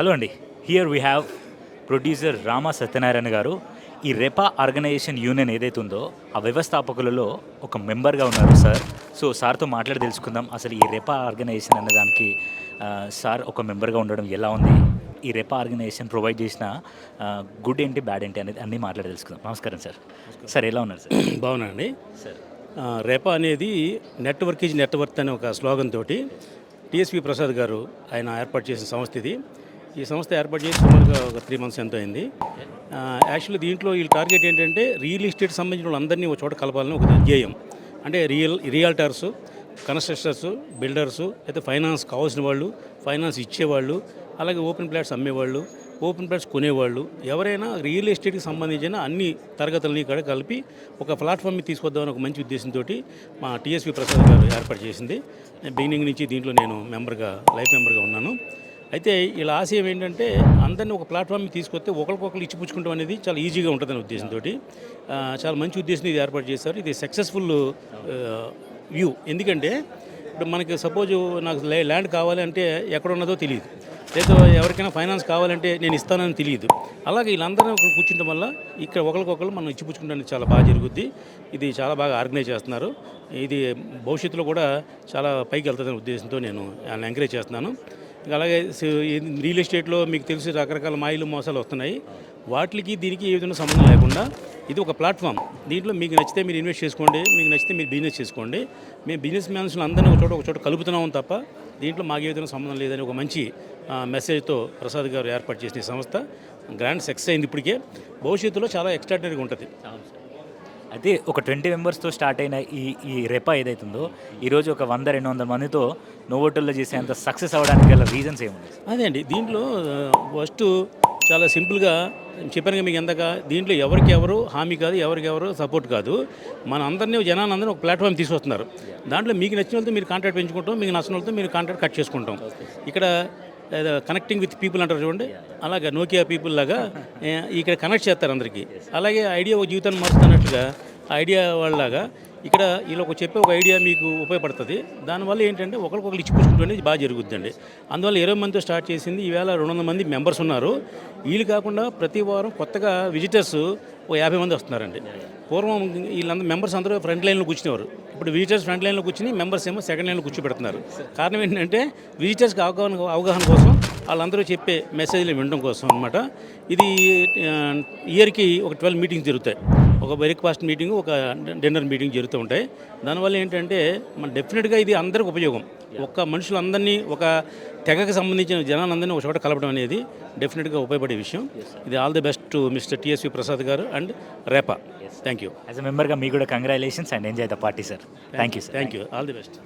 Hello అండి. Here we have producer Rama Satyanarayana గారు. ఈ రెపా ఆర్గనైజేషన్ యూనియన్ ఏదైతే ఉందో ఆ వ్యవస్థాపకులలో ఒక మెంబర్గా ఉన్నారు సార్. సో సార్తో మాట్లాడి తెలుసుకుందాం అసలు ఈ రెపా ఆర్గనైజేషన్ అనే దానికి సార్ ఒక మెంబర్గా ఉండడం ఎలా ఉంది, ఈ రెపా ఆర్గనైజేషన్ ప్రొవైడ్ చేసిన గుడ్ ఏంటి బ్యాడ్ ఏంటి అనేది అన్నీ మాట్లాడి తెలుసుకుందాం. నమస్కారం సార్. సార్ ఎలా ఉన్నారు సార్? బాగున్నానండి. సార్ రెపా అనేది నెట్వర్క్ ఈజ్ నెట్వర్క్ అనే ఒక స్లోగన్ తోటి టిఎస్పి ప్రసాద్ గారు ఆయన ఏర్పాటు చేసిన సంస్థ ఇది. ఈ సంస్థ ఏర్పాటు చేసి సుమారుగా ఒక 3 months ఎంతో అయింది. యాక్చువల్లీ దీంట్లో వీళ్ళ టార్గెట్ ఏంటంటే రియల్ ఎస్టేట్ సంబంధించిన వాళ్ళందరినీ ఒక చోట కలపాలని ఒక ధ్యేయం. అంటే రియల్టర్సు, కన్స్ట్రక్టర్సు, బిల్డర్సు, అయితే ఫైనాన్స్ కావాల్సిన వాళ్ళు, ఫైనాన్స్ ఇచ్చేవాళ్ళు, అలాగే ఓపెన్ ప్లాట్స్ అమ్మేవాళ్ళు, ఓపెన్ ప్లాట్స్ కొనేవాళ్ళు, ఎవరైనా రియల్ ఎస్టేట్కి సంబంధించిన అన్ని తరగతులని ఇక్కడ కలిపి ఒక ప్లాట్ఫామ్ని తీసుకొద్దామని ఒక మంచి ఉద్దేశంతో మా టిఎస్పి ప్రసాద్ గారు ఏర్పాటు చేసింది. బిగినింగ్ నుంచి దీంట్లో నేను లైఫ్ మెంబర్గా ఉన్నాను. అయితే ఇలా ఆశయం ఏంటంటే అందరినీ ఒక ప్లాట్ఫామ్కి తీసుకొస్తే ఒకరికొకరు ఇచ్చిపుచ్చుకుంటాం అనేది చాలా ఈజీగా ఉంటుందనే ఉద్దేశంతో చాలా మంచి ఉద్దేశం ఇది ఏర్పాటు చేశారు. ఇది సక్సెస్ఫుల్ వ్యూ. ఎందుకంటే ఇప్పుడు మనకి సపోజు నాకు ల్యాండ్ కావాలి అంటే ఎక్కడ ఉన్నదో తెలియదు, లేదా ఎవరికైనా ఫైనాన్స్ కావాలంటే నేను ఇస్తానని తెలియదు. అలాగే వీళ్ళందరూ కూర్చుంటం వల్ల ఇక్కడ ఒకరికొకరు మనం ఇచ్చిపుచ్చుకుంటానికి చాలా బాగా జరుగుద్ది. ఇది చాలా బాగా ఆర్గనైజ్ చేస్తున్నారు. ఇది భవిష్యత్తులో కూడా చాలా పైకి వెళ్తుందనే ఉద్దేశంతో నేను ఆయన ఎంకరేజ్ చేస్తున్నాను. అలాగే రియల్ ఎస్టేట్లో మీకు తెలిసి రకరకాల మాయలు మోసాలు వస్తున్నాయి. వాటికి దీనికి ఏ విధంగా సంబంధం లేకుండా ఇది ఒక ప్లాట్ఫామ్. దీంట్లో మీకు నచ్చితే మీరు ఇన్వెస్ట్ చేసుకోండి, మీకు నచ్చితే మీరు బిజినెస్ చేసుకోండి. మేము బిజినెస్ మ్యాన్స్లు అందరినీ ఒక చోట కలుపుతున్నాం తప్ప దీంట్లో మాకు ఏ విధంగా సంబంధం లేదని ఒక మంచి మెసేజ్తో ప్రసాద్ గారు ఏర్పాటు చేసిన ఈ సంస్థ గ్రాండ్ సక్సెస్ అయింది. ఇప్పటికే భవిష్యత్తులో చాలా ఎక్స్ట్రాడినరీగా ఉంటుంది. అయితే ఒక 20 మెంబర్స్తో స్టార్ట్ అయిన ఈ రెపా ఏదైతుందో ఈరోజు ఒక 100-200 మందితో నోవోటల్లో చేసేంత సక్సెస్ అవ్వడానికి గల రీజన్స్ ఏముంది? అదే అండి, దీంట్లో ఫస్ట్ చాలా సింపుల్గా చెప్పాను మీకు ఎందాక. దీంట్లో ఎవరికి ఎవరు హామీ కాదు, ఎవరికి ఎవరు సపోర్ట్ కాదు. మన అందరినీ జనాలందరినీ ఒక ప్లాట్ఫామ్ తీసుకొస్తున్నారు. దాంట్లో మీకు నచ్చిన వాళ్ళతో మీరు కాంటాక్ట్ పెంచుకుంటాం, మీకు నచ్చిన వాళ్ళతో మీరు కాంటాక్ట్ కట్ చేసుకుంటాం. ఇక్కడ కనెక్టింగ్ విత్ పీపుల్ అంటారు చూడండి, అలాగే నోకియా పీపుల్ లాగా ఇక్కడ కనెక్ట్ చేస్తారు అందరికీ. అలాగే ఐడియా ఒక జీవితాన్ని మారుస్తున్నట్లుగా ఐడియా వాళ్ళలాగా ఇక్కడ వీళ్ళకి చెప్పే ఒక ఐడియా మీకు ఉపయోగపడుతుంది. దానివల్ల ఏంటంటే ఒకరికొకరు ఇచ్చిపుచ్చుకుంటుంది బాగా జరుగుతుందండి. అందువల్ల 20 మందితో స్టార్ట్ చేసింది. ఈవేళ 200 మంది మెంబర్స్ ఉన్నారు. వీళ్ళు కాకుండా ప్రతి వారం కొత్తగా విజిటర్స్ ఒక 50 మంది వస్తున్నారండి. పూర్వం వీళ్ళందరూ మెంబర్స్ అందరూ ఫ్రంట్ లైన్లో కూర్చునేవారు. ఇప్పుడు విజిటర్స్ ఫ్రంట్ లైన్లో కూర్చుని మెంబర్స్ ఏమో సెకండ్ లైన్లో కూర్చోబెడుతున్నారు. కారణం ఏంటంటే విజిటర్స్కి అవగాహన కోసం, వాళ్ళందరూ చెప్పే మెసేజ్లు వినడం కోసం అనమాట. ఇది ఇయర్కి ఒక 12 మీటింగ్స్ జరుగుతాయి. ఒక బ్రేక్ఫాస్ట్ మీటింగ్, ఒక డిన్నర్ మీటింగ్ జరుగుతూ ఉంటాయి. దానివల్ల ఏంటంటే మన డెఫినెట్గా ఇది అందరికి ఉపయోగం. ఒక్క మనుషులందరినీ, ఒక తెగకు సంబంధించిన జనాలందరినీ ఒక చోట కలపడం అనేది డెఫినెట్గా ఉపయోగపడే విషయం. ఇది all the best to mister TSV Prasad garu and రెపా. Thank you. యాజ్ అ మెంబర్గా మీకు కూడా congratulations and enjoy the party sir. Thank you sir. Thank you. All the best.